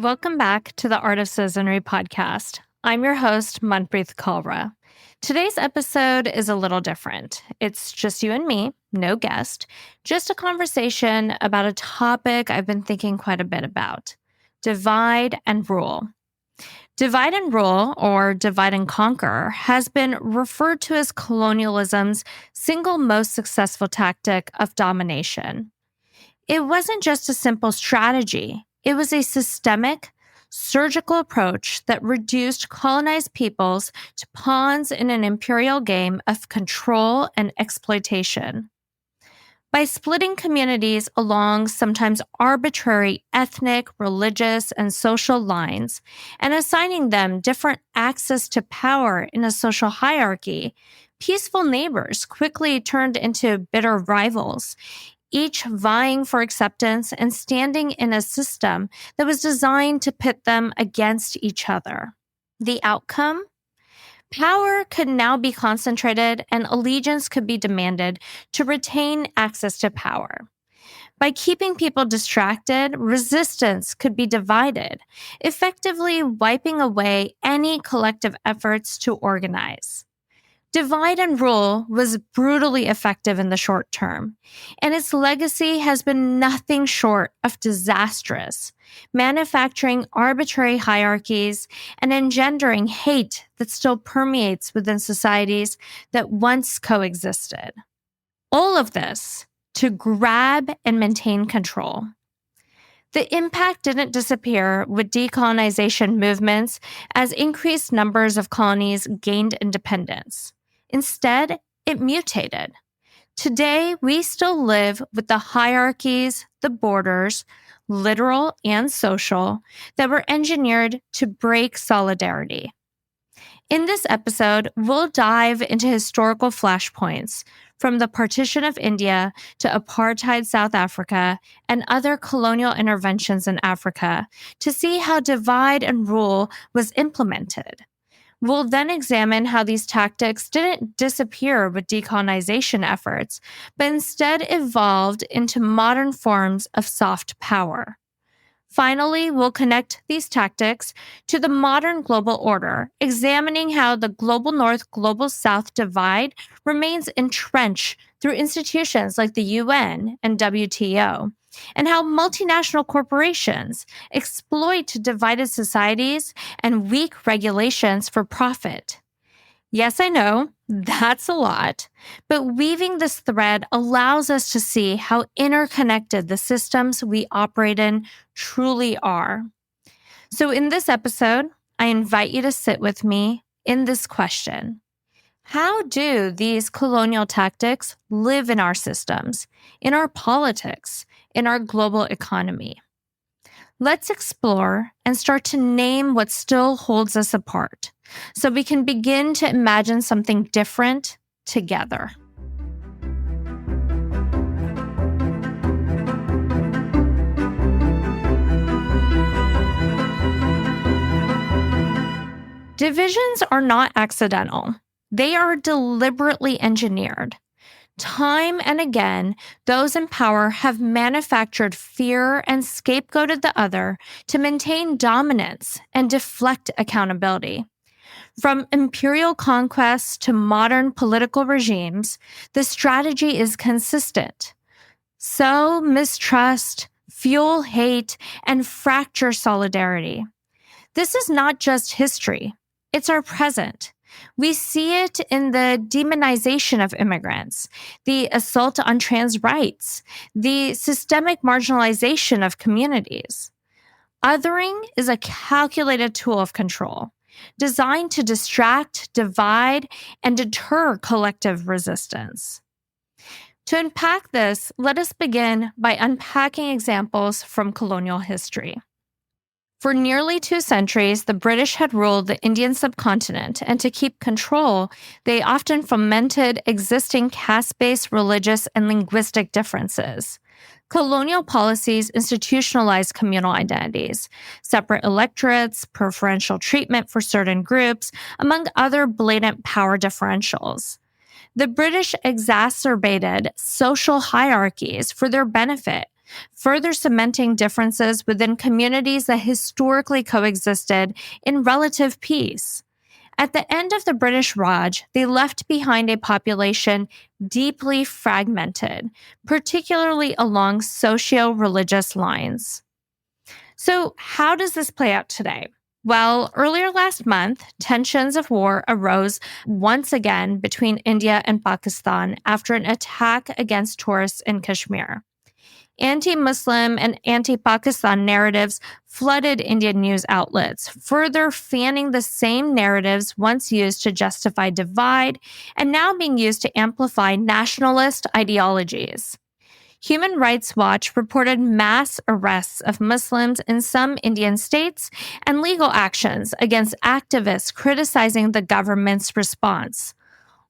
Welcome back to the Art of Citizenry podcast. I'm your host, Manpreet Kaur. Today's episode is a little different. It's just you and me, no guest, just a conversation about a topic I've been thinking quite a bit about: divide and rule. Divide and rule, or divide and conquer, has been referred to as colonialism's single most successful tactic of domination. It wasn't just a simple strategy. It was a systemic, surgical approach that reduced colonized peoples to pawns in an imperial game of control and exploitation. By splitting communities along sometimes arbitrary ethnic, religious, and social lines, and assigning them different access to power in a social hierarchy, peaceful neighbors quickly turned into bitter rivals, each vying for acceptance and standing in a system that was designed to pit them against each other. The outcome? Power could now be concentrated and allegiance could be demanded to retain access to power. By keeping people distracted, resistance could be divided, effectively wiping away any collective efforts to organize. Divide and rule was brutally effective in the short term, and its legacy has been nothing short of disastrous, manufacturing arbitrary hierarchies and engendering hate that still permeates within societies that once coexisted. All of this to grab and maintain control. The impact didn't disappear with decolonization movements as increased numbers of colonies gained independence. Instead, it mutated. Today, we still live with the hierarchies, the borders, literal and social, that were engineered to break solidarity. In this episode, we'll dive into historical flashpoints from the partition of India to apartheid South Africa and other colonial interventions in Africa to see how divide and rule was implemented. We'll then examine how these tactics didn't disappear with decolonization efforts, but instead evolved into modern forms of soft power. Finally, we'll connect these tactics to the modern global order, examining how the global north-global south divide remains entrenched through institutions like the UN and WTO, and how multinational corporations exploit divided societies and weak regulations for profit. Yes, I know, that's a lot, but weaving this thread allows us to see how interconnected the systems we operate in truly are. So in this episode, I invite you to sit with me in this question. How do these colonial tactics live in our systems, in our politics, in our global economy? Let's explore and start to name what still holds us apart, so we can begin to imagine something different together. Divisions are not accidental. They are deliberately engineered. Time and again, those in power have manufactured fear and scapegoated the other to maintain dominance and deflect accountability. From imperial conquests to modern political regimes, the strategy is consistent. Sow mistrust, fuel hate, and fracture solidarity. This is not just history. It's our present. We see it in the demonization of immigrants, the assault on trans rights, the systemic marginalization of communities. Othering is a calculated tool of control, designed to distract, divide, and deter collective resistance. To unpack this, let us begin by unpacking examples from colonial history. For nearly 2 centuries, the British had ruled the Indian subcontinent, and to keep control, they often fomented existing caste-based religious and linguistic differences. Colonial policies institutionalized communal identities, separate electorates, preferential treatment for certain groups, among other blatant power differentials. The British exacerbated social hierarchies for their benefit, further cementing differences within communities that historically coexisted in relative peace. At the end of the British Raj, they left behind a population deeply fragmented, particularly along socio-religious lines. So, how does this play out today? Well, earlier last month, tensions of war arose once again between India and Pakistan after an attack against tourists in Kashmir. Anti-Muslim and anti-Pakistan narratives flooded Indian news outlets, further fanning the same narratives once used to justify divide and now being used to amplify nationalist ideologies. Human Rights Watch reported mass arrests of Muslims in some Indian states and legal actions against activists criticizing the government's response,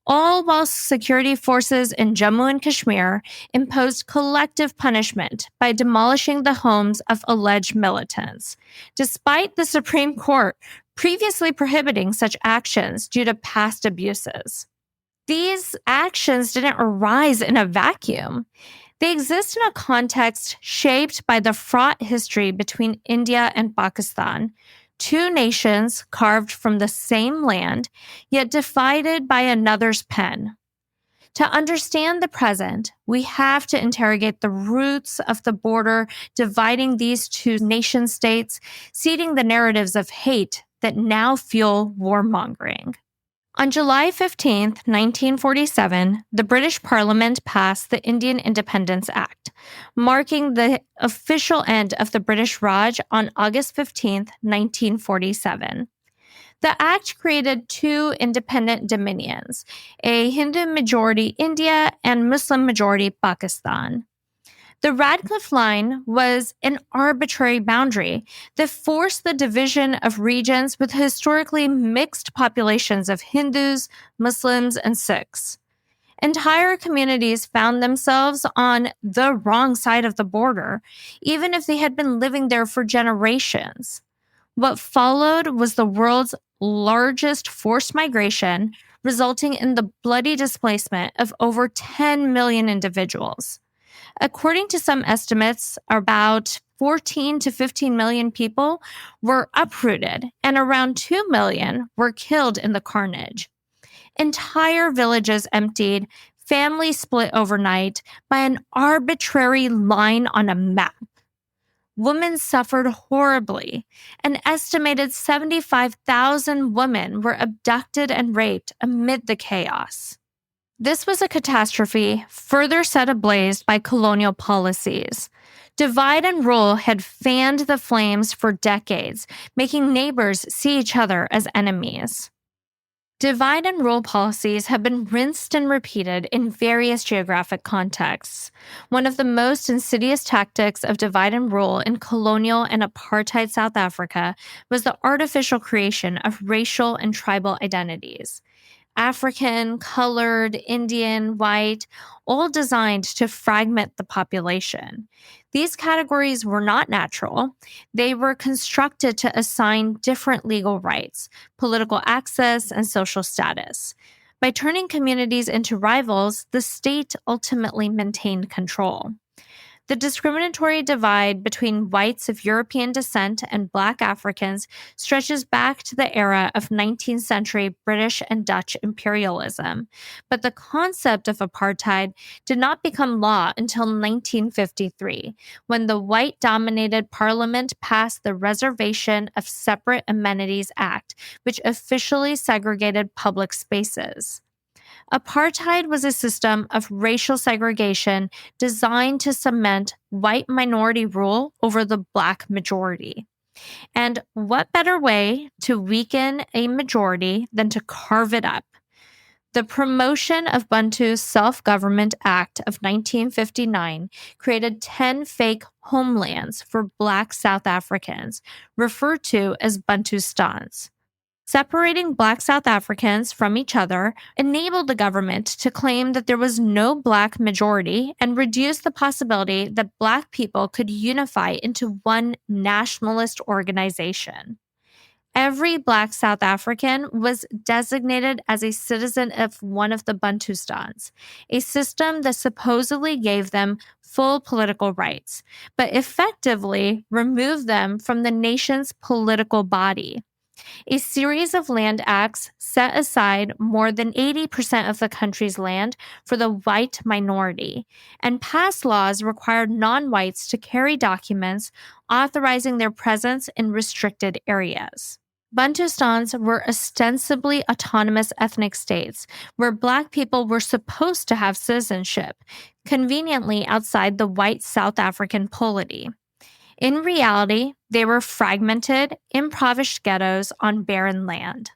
all while security forces in Jammu and Kashmir imposed collective punishment by demolishing the homes of alleged militants, despite the Supreme Court previously prohibiting such actions due to past abuses. These actions didn't arise in a vacuum. They exist in a context shaped by the fraught history between India and Pakistan, two nations carved from the same land, yet divided by another's pen. To understand the present, we have to interrogate the roots of the border dividing these two nation states, seeding the narratives of hate that now fuel warmongering. On July 15, 1947, the British Parliament passed the Indian Independence Act, marking the official end of the British Raj on August 15, 1947. The act created two independent dominions, a Hindu-majority India and Muslim-majority Pakistan. The Radcliffe Line was an arbitrary boundary that forced the division of regions with historically mixed populations of Hindus, Muslims, and Sikhs. Entire communities found themselves on the wrong side of the border, even if they had been living there for generations. What followed was the world's largest forced migration, resulting in the bloody displacement of over 10 million individuals. According to some estimates, about 14 to 15 million people were uprooted and around 2 million were killed in the carnage. Entire villages emptied, families split overnight by an arbitrary line on a map. Women suffered horribly. An estimated 75,000 women were abducted and raped amid the chaos. This was a catastrophe further set ablaze by colonial policies. Divide and rule had fanned the flames for decades, making neighbors see each other as enemies. Divide and rule policies have been rinsed and repeated in various geographic contexts. One of the most insidious tactics of divide and rule in colonial and apartheid South Africa was the artificial creation of racial and tribal identities. African, colored, Indian, white, all designed to fragment the population. These categories were not natural. They were constructed to assign different legal rights, political access, and social status. By turning communities into rivals, the state ultimately maintained control. The discriminatory divide between whites of European descent and Black Africans stretches back to the era of 19th century British and Dutch imperialism, but the concept of apartheid did not become law until 1953, when the white-dominated parliament passed the Reservation of Separate Amenities Act, which officially segregated public spaces. Apartheid was a system of racial segregation designed to cement white minority rule over the Black majority. And what better way to weaken a majority than to carve it up? The Promotion of Bantu Self-Government Act of 1959 created 10 fake homelands for Black South Africans, referred to as Bantustans. Separating Black South Africans from each other enabled the government to claim that there was no Black majority and reduced the possibility that Black people could unify into one nationalist organization. Every Black South African was designated as a citizen of one of the Bantustans, a system that supposedly gave them full political rights, but effectively removed them from the nation's political body. A series of land acts set aside more than 80% of the country's land for the white minority, and passed laws required non whites to carry documents authorizing their presence in restricted areas. Bantustans were ostensibly autonomous ethnic states where Black people were supposed to have citizenship, conveniently outside the white South African polity. In reality, they were fragmented, impoverished ghettos on barren land.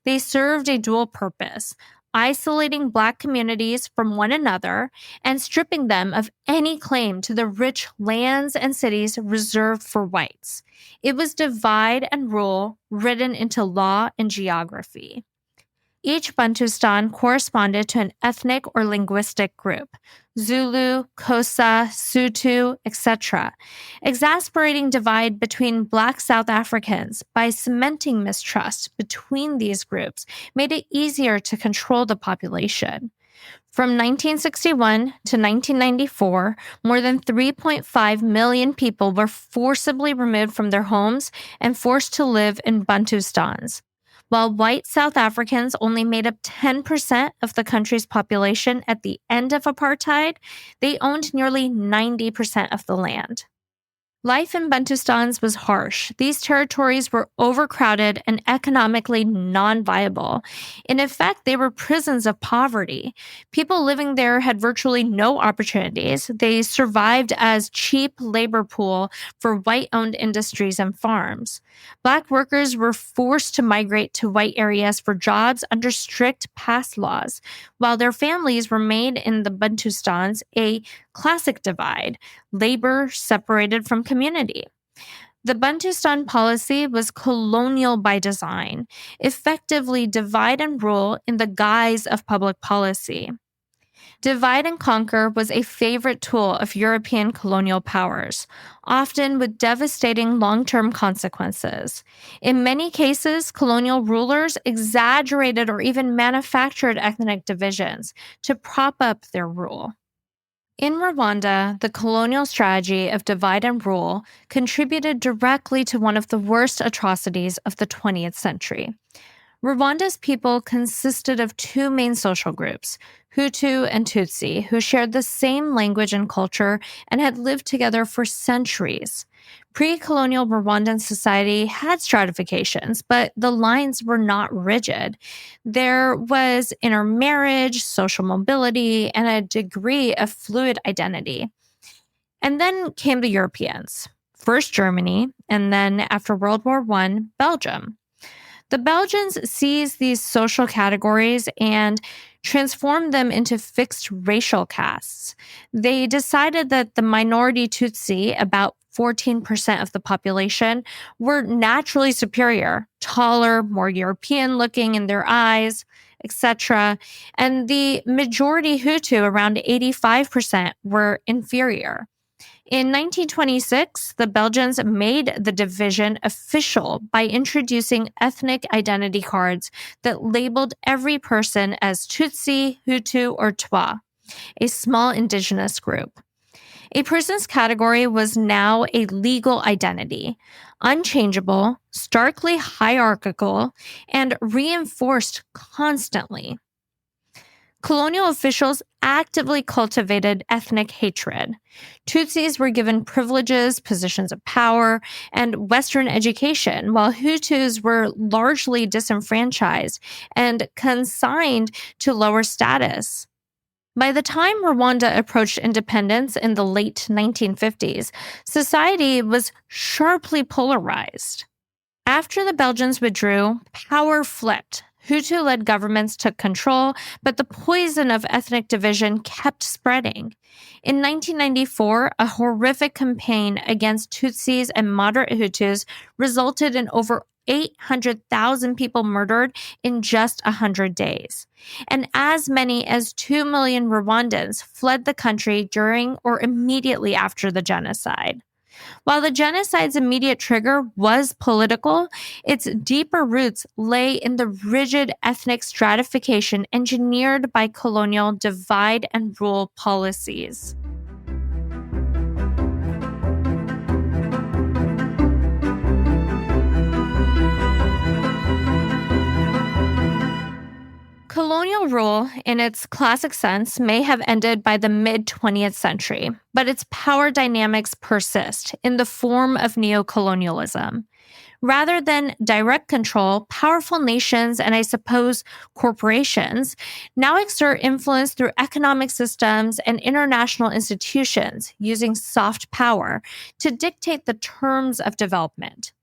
They served a dual purpose, isolating Black communities from one another and stripping them of any claim to the rich lands and cities reserved for whites. It was divide and rule written into law and geography. Each Bantustan corresponded to an ethnic or linguistic group, Zulu, Xhosa, Sotho, etc., exasperating divide between Black South Africans by cementing mistrust between these groups made it easier to control the population. From 1961 to 1994, more than 3.5 million people were forcibly removed from their homes and forced to live in Bantustans. While white South Africans only made up 10% of the country's population at the end of apartheid, they owned nearly 90% of the land. Life in Bantustans was harsh. These territories were overcrowded and economically non-viable. In effect, they were prisons of poverty. People living there had virtually no opportunities. They survived as cheap labor pool for white-owned industries and farms. Black workers were forced to migrate to white areas for jobs under strict past laws, while their families remained in the Bantustans, a classic divide, labor separated from community. The Bantustan policy was colonial by design, effectively divide and rule in the guise of public policy. Divide and conquer was a favorite tool of European colonial powers, often with devastating long-term consequences. In many cases, colonial rulers exaggerated or even manufactured ethnic divisions to prop up their rule. In Rwanda, the colonial strategy of divide and rule contributed directly to one of the worst atrocities of the 20th century. Rwanda's people consisted of two main social groups, Hutu and Tutsi, who shared the same language and culture and had lived together for centuries. Pre-colonial Rwandan society had stratifications, but the lines were not rigid. There was intermarriage, social mobility, and a degree of fluid identity. And then came the Europeans, first Germany, and then after World War I, Belgium. The Belgians seized these social categories and transformed them into fixed racial castes. They decided that the minority Tutsi, about 14% of the population, were naturally superior, taller, more European looking in their eyes, etc. And the majority Hutu, around 85%, were inferior. In 1926, the Belgians made the division official by introducing ethnic identity cards that labeled every person as Tutsi, Hutu, or Twa, a small indigenous group. A person's category was now a legal identity, unchangeable, starkly hierarchical, and reinforced constantly. Colonial officials actively cultivated ethnic hatred. Tutsis were given privileges, positions of power, and Western education, while Hutus were largely disenfranchised and consigned to lower status. By the time Rwanda approached independence in the late 1950s, society was sharply polarized. After the Belgians withdrew, power flipped. Hutu-led governments took control, but the poison of ethnic division kept spreading. In 1994, a horrific campaign against Tutsis and moderate Hutus resulted in over 800,000 people murdered in just 100 days. And as many as 2 million Rwandans fled the country during or immediately after the genocide. While the genocide's immediate trigger was political, its deeper roots lay in the rigid ethnic stratification engineered by colonial divide and rule policies. Colonial rule, in its classic sense, may have ended by the mid 20th century, but its power dynamics persist in the form of neocolonialism. Rather than direct control, powerful nations and I suppose corporations now exert influence through economic systems and international institutions using soft power to dictate the terms of development.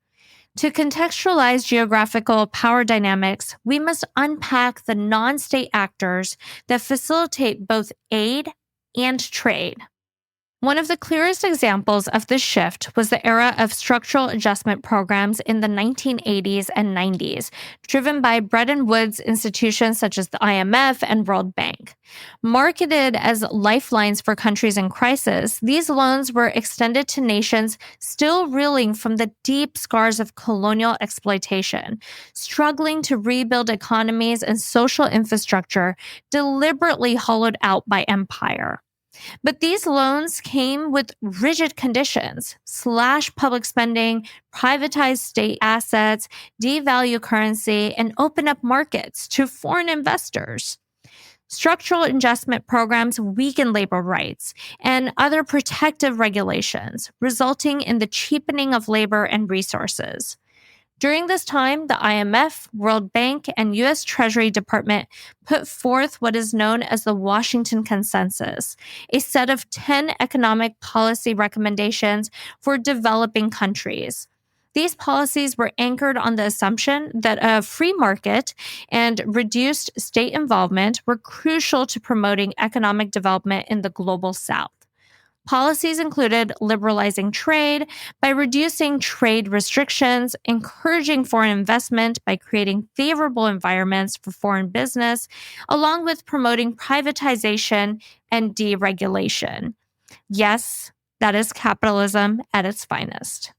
To contextualize geographical power dynamics, we must unpack the non state actors that facilitate both aid and trade. One of the clearest examples of this shift was the era of structural adjustment programs in the 1980s and 90s, driven by Bretton Woods institutions such as the IMF and World Bank. Marketed as lifelines for countries in crisis, these loans were extended to nations still reeling from the deep scars of colonial exploitation, struggling to rebuild economies and social infrastructure deliberately hollowed out by empire. But these loans came with rigid conditions: slash public spending, privatize state assets, devalue currency, and open up markets to foreign investors. Structural adjustment programs weaken labor rights and other protective regulations, resulting in the cheapening of labor and resources. During this time, the IMF, World Bank, and U.S. Treasury Department put forth what is known as the Washington Consensus, a set of 10 economic policy recommendations for developing countries. These policies were anchored on the assumption that a free market and reduced state involvement were crucial to promoting economic development in the global South. Policies included liberalizing trade by reducing trade restrictions, encouraging foreign investment by creating favorable environments for foreign business, along with promoting privatization and deregulation. Yes, that is capitalism at its finest.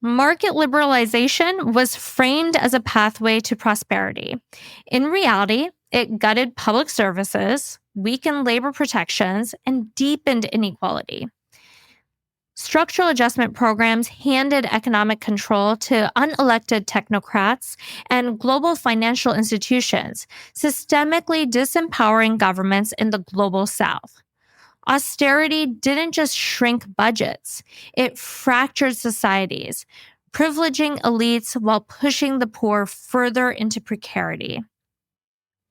Market liberalization was framed as a pathway to prosperity. In reality, it gutted public services, weakened labor protections, and deepened inequality. Structural adjustment programs handed economic control to unelected technocrats and global financial institutions, systemically disempowering governments in the global South. Austerity didn't just shrink budgets, it fractured societies, privileging elites while pushing the poor further into precarity.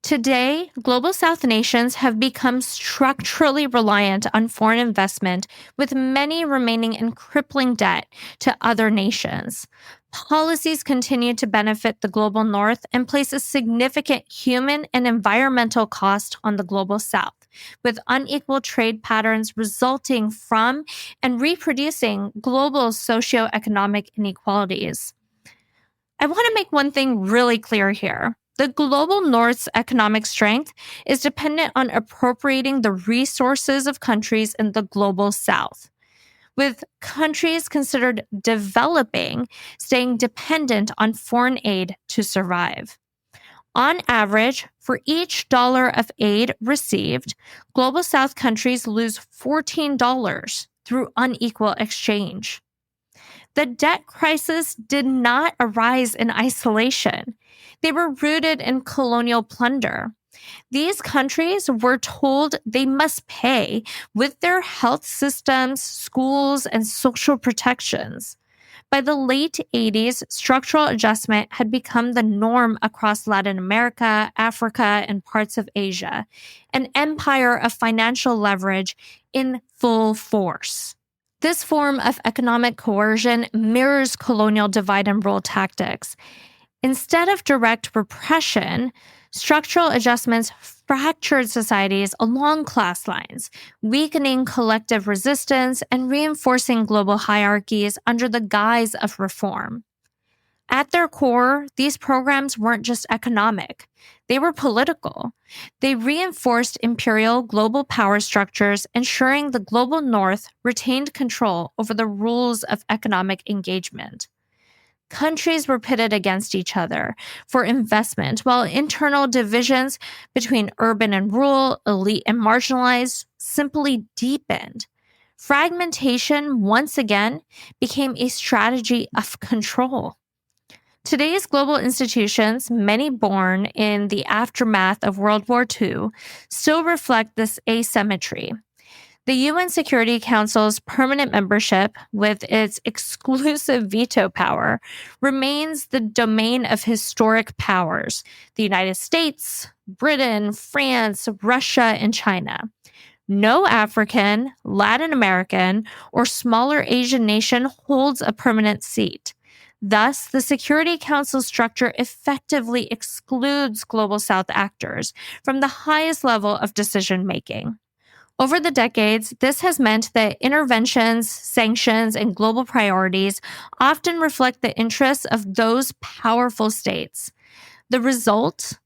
Today, global South nations have become structurally reliant on foreign investment, with many remaining in crippling debt to other nations. Policies continue to benefit the global North and place a significant human and environmental cost on the global South, with unequal trade patterns resulting from and reproducing global socioeconomic inequalities. I want to make one thing really clear here. The global North's economic strength is dependent on appropriating the resources of countries in the global South, with countries considered developing staying dependent on foreign aid to survive. On average, for each dollar of aid received, global South countries lose $14 through unequal exchange. The debt crisis did not arise in isolation. They were rooted in colonial plunder. These countries were told they must pay with their health systems, schools, and social protections. By the late 80s, structural adjustment had become the norm across Latin America, Africa, and parts of Asia, an empire of financial leverage in full force. This form of economic coercion mirrors colonial divide and rule tactics. Instead of direct repression, structural adjustments fractured societies along class lines, weakening collective resistance and reinforcing global hierarchies under the guise of reform. At their core, these programs weren't just economic, they were political. They reinforced imperial global power structures, ensuring the global north retained control over the rules of economic engagement. Countries were pitted against each other for investment, while internal divisions between urban and rural, elite and marginalized simply deepened. Fragmentation, once again, became a strategy of control. Today's global institutions, many born in the aftermath of World War II, still reflect this asymmetry. The UN Security Council's permanent membership, with its exclusive veto power, remains the domain of historic powers: the United States, Britain, France, Russia, and China. No African, Latin American, or smaller Asian nation holds a permanent seat. Thus, the Security Council structure effectively excludes Global South actors from the highest level of decision making. Over the decades, this has meant that interventions, sanctions, and global priorities often reflect the interests of those powerful states. The result?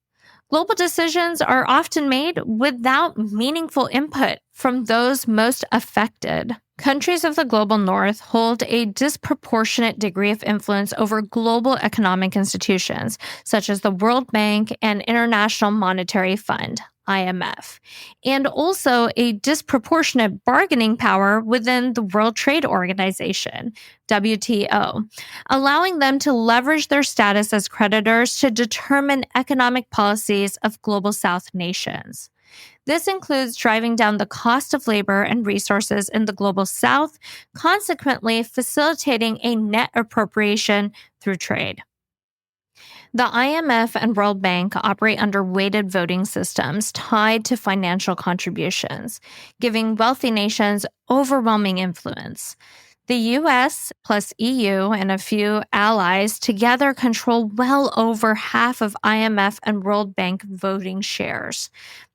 Global decisions are often made without meaningful input from those most affected. Countries of the global north hold a disproportionate degree of influence over global economic institutions, such as the World Bank and International Monetary Fund, IMF, and also a disproportionate bargaining power within the World Trade Organization, WTO, allowing them to leverage their status as creditors to determine economic policies of global South nations. This includes driving down the cost of labor and resources in the global South, consequently facilitating a net appropriation through trade. The IMF and World Bank operate under weighted voting systems tied to financial contributions, giving wealthy nations overwhelming influence. The US plus EU and a few allies together control well over half of IMF and World Bank voting shares.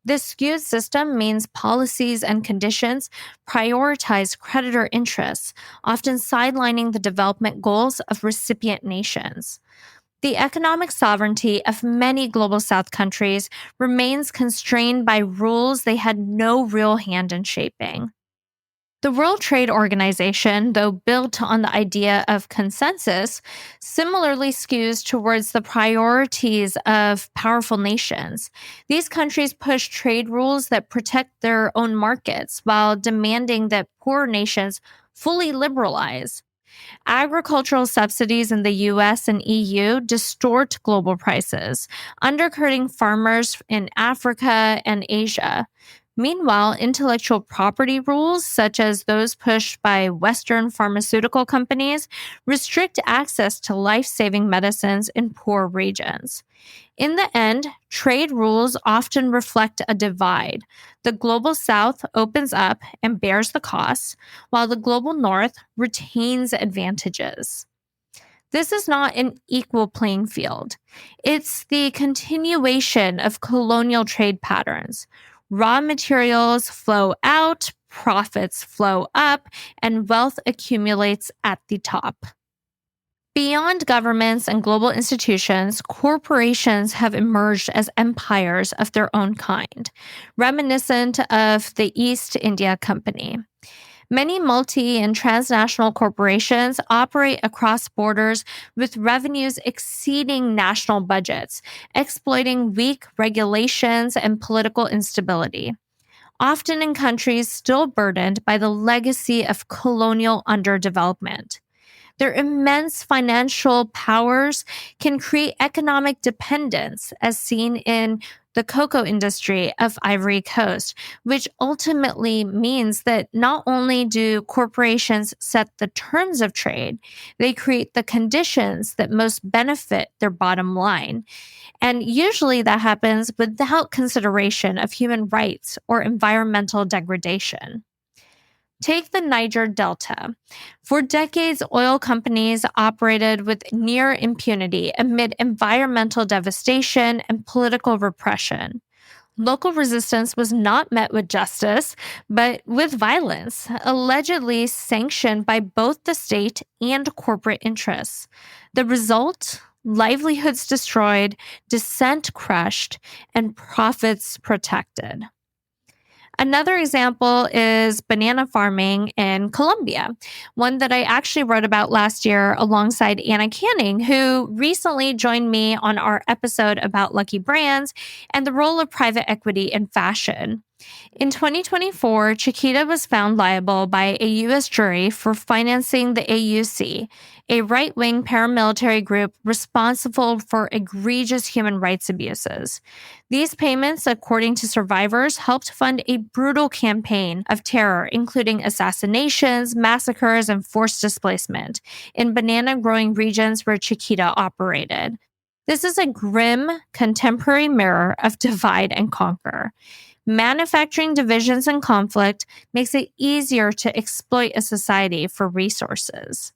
This skewed system means policies and conditions prioritize creditor interests, often sidelining the development goals of recipient nations. The economic sovereignty of many global South countries remains constrained by rules they had no real hand in shaping. The World Trade Organization, though built on the idea of consensus, similarly skews towards the priorities of powerful nations. These countries push trade rules that protect their own markets while demanding that poor nations fully liberalize. Agricultural subsidies in the US and EU distort global prices, undercutting farmers in Africa and Asia. Meanwhile, intellectual property rules, such as those pushed by Western pharmaceutical companies, restrict access to life-saving medicines in poor regions. In the end, trade rules often reflect a divide. The global South opens up and bears the costs, while the global North retains advantages. This is not an equal playing field. It's the continuation of colonial trade patterns. Raw materials flow out, profits flow up, and wealth accumulates at the top. Beyond governments and global institutions, corporations have emerged as empires of their own kind, reminiscent of the East India Company. Many multi and transnational corporations operate across borders with revenues exceeding national budgets, exploiting weak regulations and political instability, often in countries still burdened by the legacy of colonial underdevelopment. Their immense financial powers can create economic dependence, as seen in the cocoa industry of Ivory Coast, which ultimately means that not only do corporations set the terms of trade, they create the conditions that most benefit their bottom line. And usually that happens without consideration of human rights or environmental degradation. Take the Niger Delta. For decades, oil companies operated with near impunity amid environmental devastation and political repression. Local resistance was not met with justice, but with violence, allegedly sanctioned by both the state and corporate interests. The result? Livelihoods destroyed, dissent crushed, and profits protected. Another example is banana farming in Colombia, one that I actually wrote about last year alongside Anna Canning, who recently joined me on our episode about lucky brands and the role of private equity in fashion. In 2024, Chiquita was found liable by a U.S. jury for financing the AUC, a right-wing paramilitary group responsible for egregious human rights abuses. These payments, according to survivors, helped fund a brutal campaign of terror, including assassinations, massacres, and forced displacement in banana-growing regions where Chiquita operated. This is a grim, contemporary mirror of divide and conquer. Manufacturing divisions and conflict makes it easier to exploit a society for resources.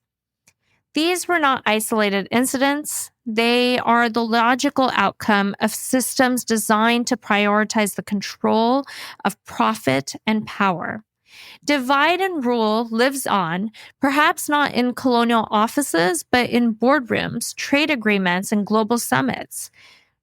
These were not isolated incidents. They are the logical outcome of systems designed to prioritize the control of profit and power. Divide and rule lives on, perhaps not in colonial offices, but in boardrooms, trade agreements, and global summits.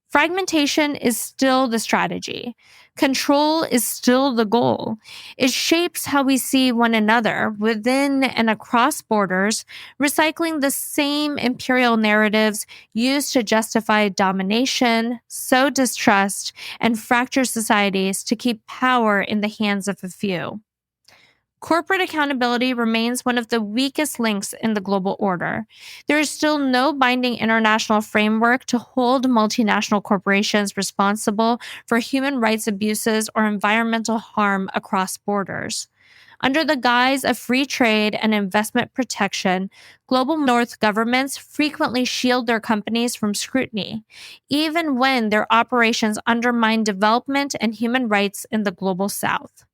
Fragmentation is still the strategy. Control is still the goal. It shapes how we see one another within and across borders, recycling the same imperial narratives used to justify domination, sow distrust, and fracture societies to keep power in the hands of a few. Corporate accountability remains one of the weakest links in the global order. There is still no binding international framework to hold multinational corporations responsible for human rights abuses or environmental harm across borders. Under the guise of free trade and investment protection, global North governments frequently shield their companies from scrutiny, even when their operations undermine development and human rights in the global South.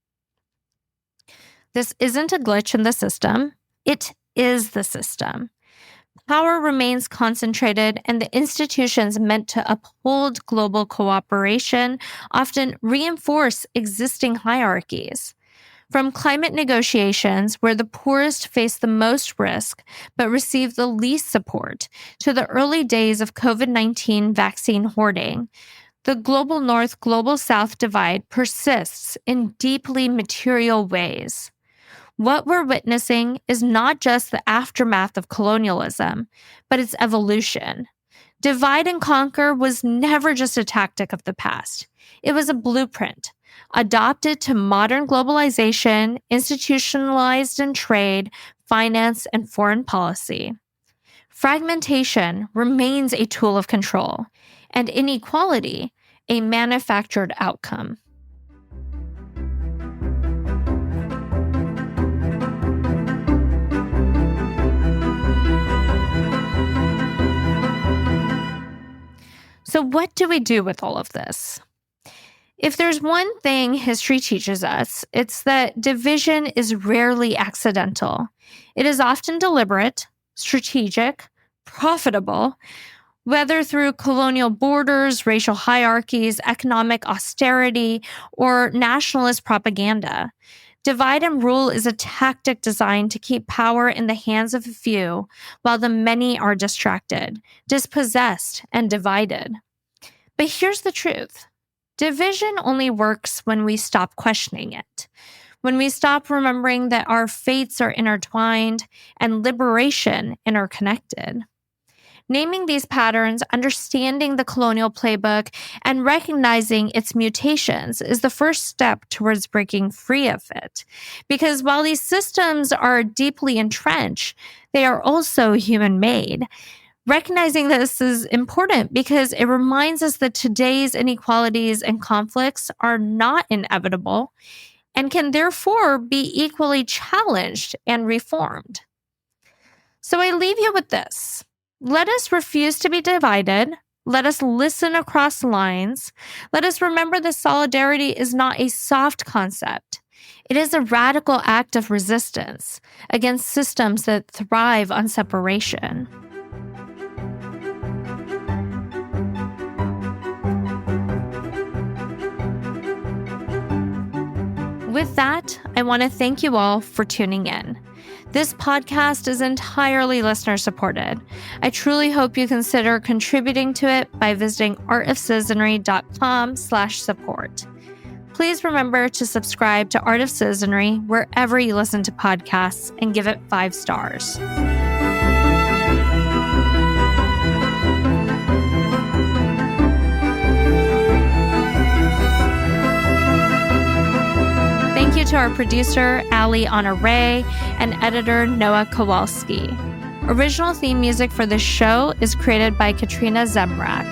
This isn't a glitch in the system. It is the system. Power remains concentrated, and the institutions meant to uphold global cooperation often reinforce existing hierarchies. From climate negotiations, where the poorest face the most risk but receive the least support, to the early days of COVID-19 vaccine hoarding, the global North-global South divide persists in deeply material ways. What we're witnessing is not just the aftermath of colonialism, but its evolution. Divide and conquer was never just a tactic of the past. It was a blueprint, adopted to modern globalization, institutionalized in trade, finance, and foreign policy. Fragmentation remains a tool of control, and inequality a manufactured outcome. So what do we do with all of this? If there's one thing history teaches us, it's that division is rarely accidental. It is often deliberate, strategic, profitable, whether through colonial borders, racial hierarchies, economic austerity, or nationalist propaganda. Divide and rule is a tactic designed to keep power in the hands of a few, while the many are distracted, dispossessed, and divided. But here's the truth. Division only works when we stop questioning it, when we stop remembering that our fates are intertwined and liberation interconnected. Naming these patterns, understanding the colonial playbook, and recognizing its mutations is the first step towards breaking free of it. Because while these systems are deeply entrenched, they are also human-made. Recognizing this is important because it reminds us that today's inequalities and conflicts are not inevitable and can therefore be equally challenged and reformed. So I leave you with this. Let us refuse to be divided. Let us listen across lines. Let us remember that solidarity is not a soft concept. It is a radical act of resistance against systems that thrive on separation. With that, I want to thank you all for tuning in. This podcast is entirely listener-supported. I truly hope you consider contributing to it by visiting artofcitizenry.com/support. Please remember to subscribe to Art of Citizenry wherever you listen to podcasts and give it 5 stars. Thank you to our producer, Ali Honoré, and editor, Noah Kowalski. Original theme music for this show is created by Katrina Zemrak.